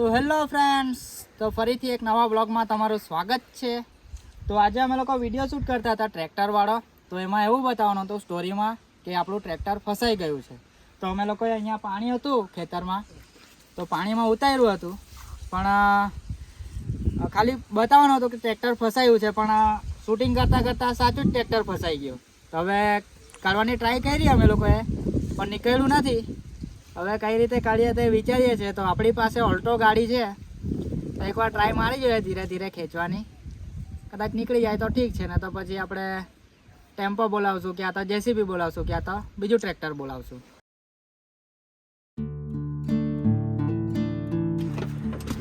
તો hello friends, તો ફરીથી એક નવા બ્લોગમાં તમારું સ્વાગત છે. તો આજે અમે લોકો વિડીયો શૂટ કરતા હતા ટ્રેક્ટરવાળો. તો એમાં એવું બતાવવાનું હતું સ્ટોરીમાં કે આપણું ટ્રેક્ટર ફસાઈ ગયું છે. તો અમે લોકોએ અહીંયા પાણી હતું ખેતરમાં, તો પાણીમાં ઉતાર્યું હતું, પણ ખાલી બતાવવાનું હતું કે ટ્રેક્ટર ફસાયું છે, પણ શૂટિંગ કરતાં કરતાં સાચું જ ટ્રેક્ટર ફસાઈ ગયું. તો હવે કાઢવાની ટ્રાય કરી અમે લોકોએ, પણ નીકળ્યું નથી. હવે કઈ રીતે કાઢીએ તે વિચારીએ છીએ. તો આપણી પાસે ઓલ્ટો ગાડી છે, તો એકવાર ટ્રાય મારી જોઈએ ધીરે ધીરે ખેંચવાની. કદાચ નીકળી જાય તો ઠીક છે, ને તો પછી આપણે ટેમ્પો બોલાવશું, ક્યાં તો જેસીબી બોલાવશું, ક્યાં તો બીજું ટ્રેક્ટર બોલાવશું.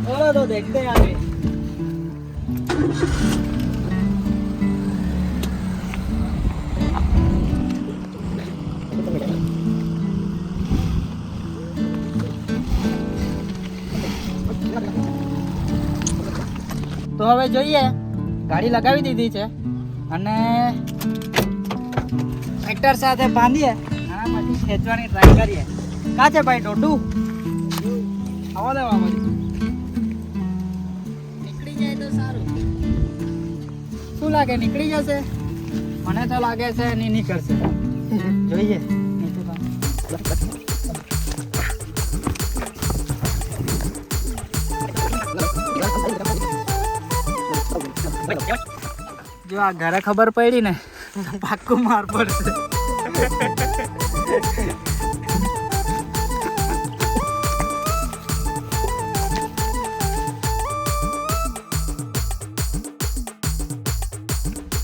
चलो तो देखते हैं आगे. તો હવે જોઈએ, ગાડી લગાવી દીધી છે અને ટ્રેક્ટર સાથે બાંધીએ અને પછી ખેંચવાની ટ્રાય કરીએ. કાં છે ભાઈ ડોડુ? આવો દે બાબા. નીકળી જાય તો સારું. શું લાગે, નીકળી જશે? મને તો લાગે છે નહીં નીકળશે. જોઈએ. જો આ ઘરે ખબર પડી ને પાક્કું માર પડશે.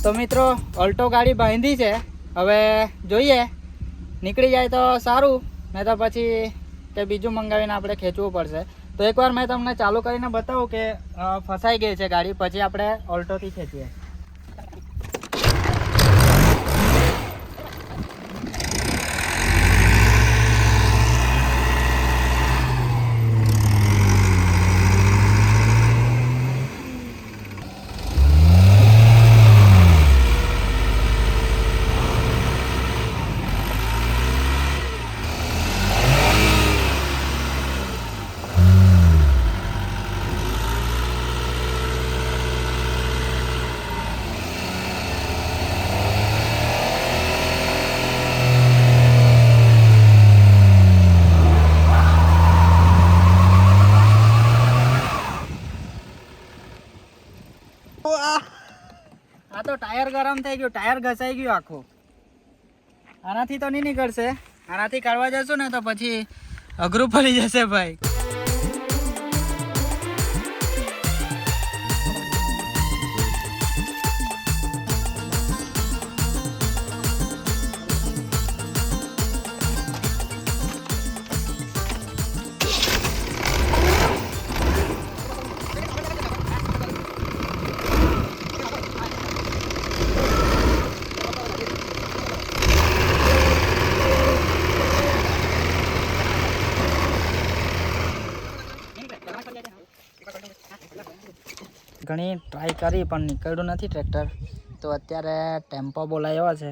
તો મિત્રો, ઓલ્ટો ગાડી બાંધી છે. હવે જોઈએ, નીકળી જાય તો સારું, નહીં તો પછી તે બીજું મંગાવીને આપણે ખેંચવું પડશે. તો એકવાર મેં તમને ચાલુ કરીને બતાવું કે ફસાઈ ગઈ છે ગાડી, પછી આપણે ઓલ્ટોથી ખેંચીએ. આ તો ટાયર ગરમ થઈ ગયું, ટાયર ઘસાઈ ગયું આખું. આનાથી તો નહીં નીકળશે. આનાથી કાઢવા જશું ને તો પછી અઘરું પડી જશે ભાઈ. ઘણી ટ્રાય કરી પણ નીકળ્યું નથી ટ્રેક્ટર. તો અત્યારે ટેમ્પો બોલાવ્યો છે.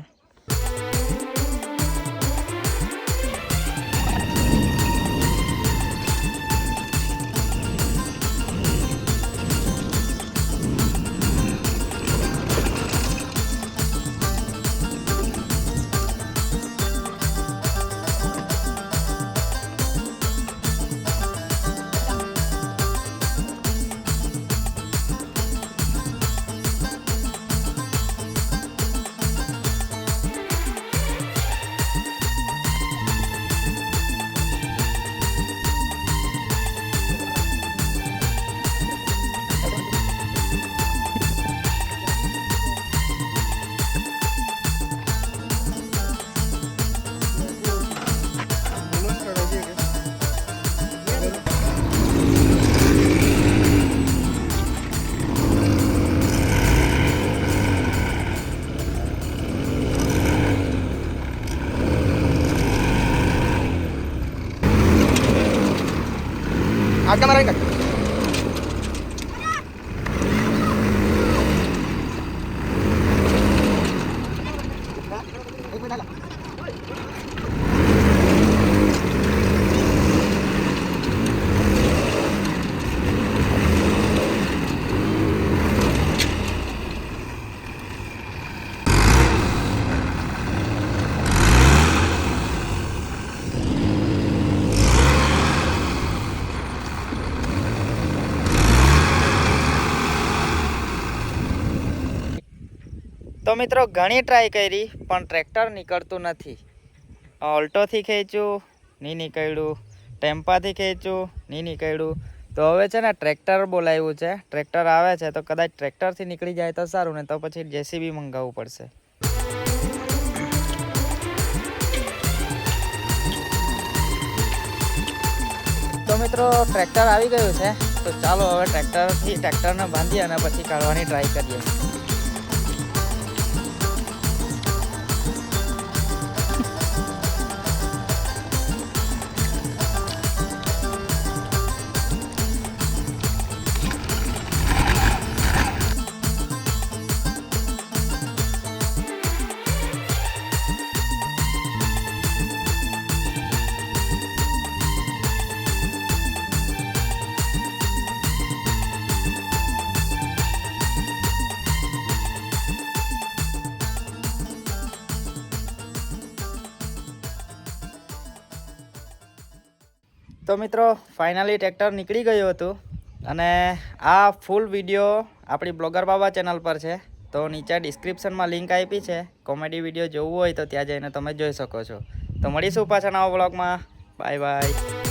आज का मारेंगे તો મિત્રો ઘણી ટ્રાય કરી પણ ટ્રેક્ટર નીકળતું નથી. ઓલ્ટોથી ખેંચ્યું નહીં નીકળ્યું, ટેમ્પાથી ખેંચ્યું નહીં નીકળ્યું. તો હવે છે ને ટ્રેક્ટર બોલાવ્યું છે. ટ્રેક્ટર આવે છે તો કદાચ ટ્રેક્ટરથી નીકળી જાય તો સારું, ને તો પછી જેસીબી મંગાવવું પડશે. તો મિત્રો ટ્રેક્ટર આવી ગયું છે, તો ચાલો હવે ટ્રેક્ટરને બાંધીએ અને પછી કાઢવાની ટ્રાય કરીએ. તો મિત્રો ફાઇનલી ટ્રેક્ટર નીકળી ગયું હતું, અને આ ફૂલ વિડીયો આપણી બ્લોગર બાબા ચેનલ પર છે. તો નીચે ડિસ્ક્રિપ્શનમાં લિંક આપી છે. કોમેડી વિડીયો જોવું હોય તો ત્યાં જઈને તમે જોઈ શકો છો. તો મળીશું પાછા નવા બ્લોગમાં. Bye bye.